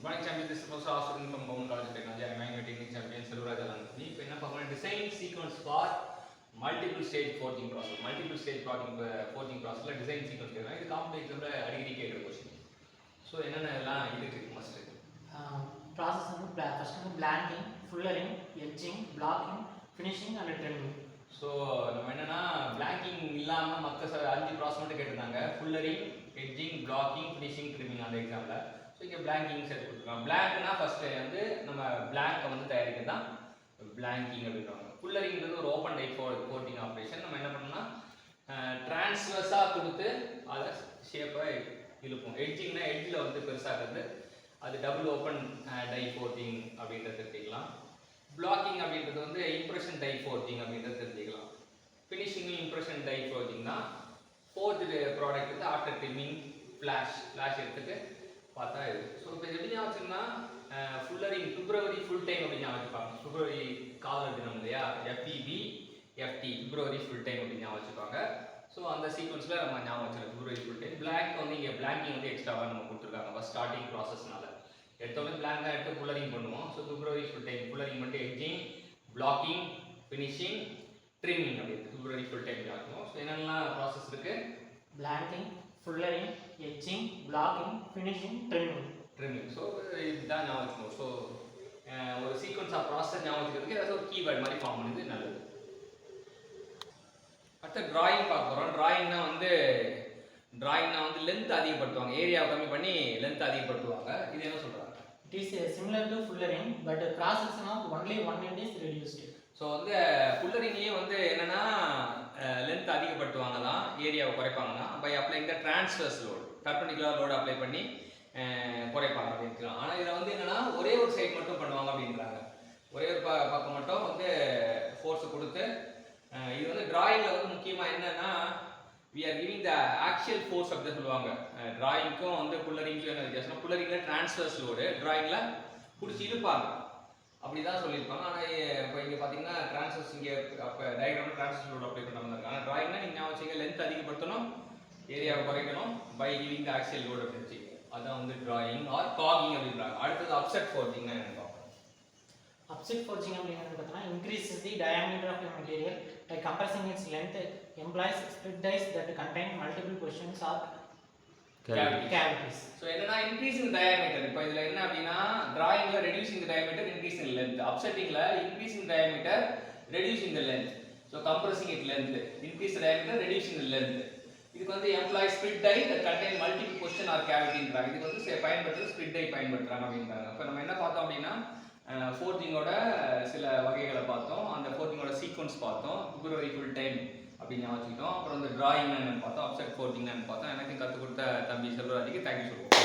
Morning champion, this is Professor Aswin from Government College of Technology. I am your technical champion Selvaraj Alanthani. இப்போ என்ன பார்க்கணும் design sequence for multiple stage forging process. Multiple stage forging processல design sequence கேக்குறாங்க. இது competitive எக்ஸாம்ல அடிக்கடி கேக்குற question. So என்னென்னலாம் இருக்கு ஃபர்ஸ்ட் process வந்து ஃபர்ஸ்ட் வந்து blanking, fullering, etching, blocking, finishing and trimming. So நம்ம என்னன்னா blanking இல்லாம மற்ற 5 ப்ராசஸ் மட்டும் கேட்டிருந்தாங்க. fullering, etching, blocking, finishing, trimming அந்த எக்ஸாம்ல. ஸோ இங்கே பிளாங்கிங் சேர்த்து கொடுத்துருக்காங்க. பிளாங்க்னா ஃபஸ்ட்டு வந்து நம்ம பிளாங்கை வந்து தயாரிக்கிறது தான் பிளாங்கிங் அப்படின்றாங்க. ஃபுல்லரிங்கிறது ஒரு ஓப்பன் டைப் கோட்டிங் ஆப்ரேஷன். நம்ம என்ன பண்ணோம்னா டிரான்ஸ்வர்ஸாக கொடுத்து அதை ஷேப்பை இழுப்போம். எட்ஜிங்னா எட்ஜில் வந்து பெருசாகிறது, அது டபுள் ஓப்பன் டை ஃபோர்ஜிங் அப்படின்றத தெரிஞ்சுக்கலாம். பிளாக்கிங் அப்படின்றது வந்து இம்ப்ரெஷன் டை ஃபோர்ஜிங் அப்படின்றத தெரிஞ்சுக்கலாம். ஃபினிஷிங் இம்ப்ரெஷன் டை ஃபோர்ஜிங் தான் ஃபோர்ஜ்டு ப்ராடக்ட் வந்து ஆஃப்டர் ட்ரிம்மிங் ஃப்ளாஷ் எடுத்துட்டு பார்த்தா இது. ஸோ இப்போ எப்படி ஞாபகம் வச்சுன்னா ஃபுல்லரிங் பிப்ரவரி ஃபுல் டைம் அப்படின்னு ஞாபகம் வச்சுப்பாங்க. பிப்ரவரி காதல் தினம் இல்லையா, FEB FT பிப்ரவரி ஃபுல் டைம் அப்படின்னு ஞாபகம் வச்சுப்பாங்க. ஸோ அந்த சீக்வன்ஸில் நம்ம ஞாபகம் வச்சுருக்கோம் பிப்ரவரி ஃபுல் டைம். பிளாங்க் வந்து இங்கே பிளாங்கிங் வந்து எக்ஸ்ட்ராவாக நம்ம கொடுத்துருக்காங்க ஃபஸ்ட் ஸ்டார்டிங் ப்ராசஸ்னால. எடுத்தோடனே பிளாங்காக எடுத்து ஃபுல்லரிங் பண்ணுவோம். ஸோ பிப்ரவரி ஃபுல் டைம் ஃபுல்லரிங் மட்டும் எட்ஜிங், பிளாக்கிங், ஃபினிஷிங், ட்ரிம்மிங் அப்படின்னு பிப்ரவரி ஃபுல் டைம் ஆகும். ஸோ என்னென்னலாம் ப்ராசஸ் இருக்குது? blanking, fullering, etching, blocking, finishing, trimming. So இதுதான் ஞாபகம் வச்சுக்கணும். ஸோ ஒரு சீக்வன்ஸ் ஆஃப் ப்ராசஸ் ஞாபகம் வச்சுக்கிறதுக்கு ஏதாவது ஒரு கீவேர்ட் மாதிரி ஃபார்ம் பண்ணுறது நல்லது. அடுத்த டிராயிங் பார்க்க போகிறோம். டிராயிங்னா வந்து லென்த் அதிகப்படுத்துவாங்க, ஏரியாவை கம்மி பண்ணி லென்த் அதிகப்படுத்துவாங்க. இது என்ன சொல்கிறாங்க? It is similar to fullering, but the cross section of only 1 end is reduced. So வந்து ஃபுல்லரிங்லேயே வந்து என்னென்னா லென்த் அதிகப்படுத்துவாங்க தான், ஏரியாவை குறைப்பாங்க தான். By applying the transverse load, perpendicular load apply பண்ணி குறைப்பாங்க அப்படின்னு. ஆனால் இதில் வந்து என்னென்னா ஒரே ஒரு சைடு மட்டும் பண்ணுவாங்க அப்படின்றாங்க. ஒரே ஒரு பக்கம் மட்டும் வந்து ஃபோர்ஸை கொடுத்து இது வந்து டிராயிங்கில் வந்து முக்கியமாக என்னென்னா we are giving the actual force அப்படி சொல்லுவாங்க. டிராயிங்க்கும் வந்து புல்லரிங்க்கும் என்ன வித்தியாசம்? புல்லரிங்கில் டிரான்ஸ்வர்ஸ் லோடு, டிராயிங்கில் பிடிச்சி இழுப்பாங்க அப்படி தான் சொல்லியிருப்பாங்க. ஆனால் இப்போ இங்கே பார்த்தீங்கன்னா டிரான்ஸ்வர்ஸ், இங்கே அப்போ டயக்ராமில் டிரான்ஸ்வர்ஸ் லோடு அப்ளை பண்ண இருக்காங்க. ஆனால் டிராயிங்னா நீங்கள் ஞாபகம் வச்சுங்க, லென்த் அதிகப்படுத்தணும், ஏரியாவை குறைக்கணும், by giving the axial load அப்படின்னு வச்சுக்கோங்க. அதான் வந்து டிராயிங் ஆர் காகிங் அப்படின்றாங்க. அடுத்தது அப்செட் ஃபோர்ஜிங்னா என்ன பார்ப்போம். Upset forging அப்படிங்கிறது பார்த்தீங்கன்னா increases the diameter of a material by compressing its length, implies split dies that contain multiple portions or cavities. So என்னன்னா இன்க்ரீசிங் டயாமீட்டர். இப்போ இதில் என்ன அப்படின்னா டிராயிங்கில் ரெடியூசிங் டயாமீட்டர், இன்க்ரீசிங் லென்த். அப்செட்டிங்கில் increasing diameter, reducing the length. So compressing it length, increase diameter, reducing the length. இதுக்கு வந்து employ split die that contain multiple position or கேவிட்டின்றாங்க. இதுக்கு வந்து பயன்படுத்துறது ஸ்பிட் டை பயன்படுத்துறாங்க அப்படின்றாங்க. இப்போ நம்ம என்ன பார்த்தோம் அப்படின்னா ஃபோர்ஜிங்கோட சில வகைகளை பார்த்தோம், அந்த ஃபோர்ஜிங்கோட சீக்வன்ஸ் பார்த்தோம், பிப்ரவரி ஃபுல் டைம் அப்படின்னு வச்சுக்கிட்டோம். அப்புறம் வந்து டிராயிங்னா என்னன்னு பார்த்தோம், அப்செட் ஃபோர்ஜிங்னா பார்த்தோம். எனக்கு கற்றுக் கொடுத்த தம்பி செல்வராஜுக்கு தேங்க்யூ சொல்லுவோம்.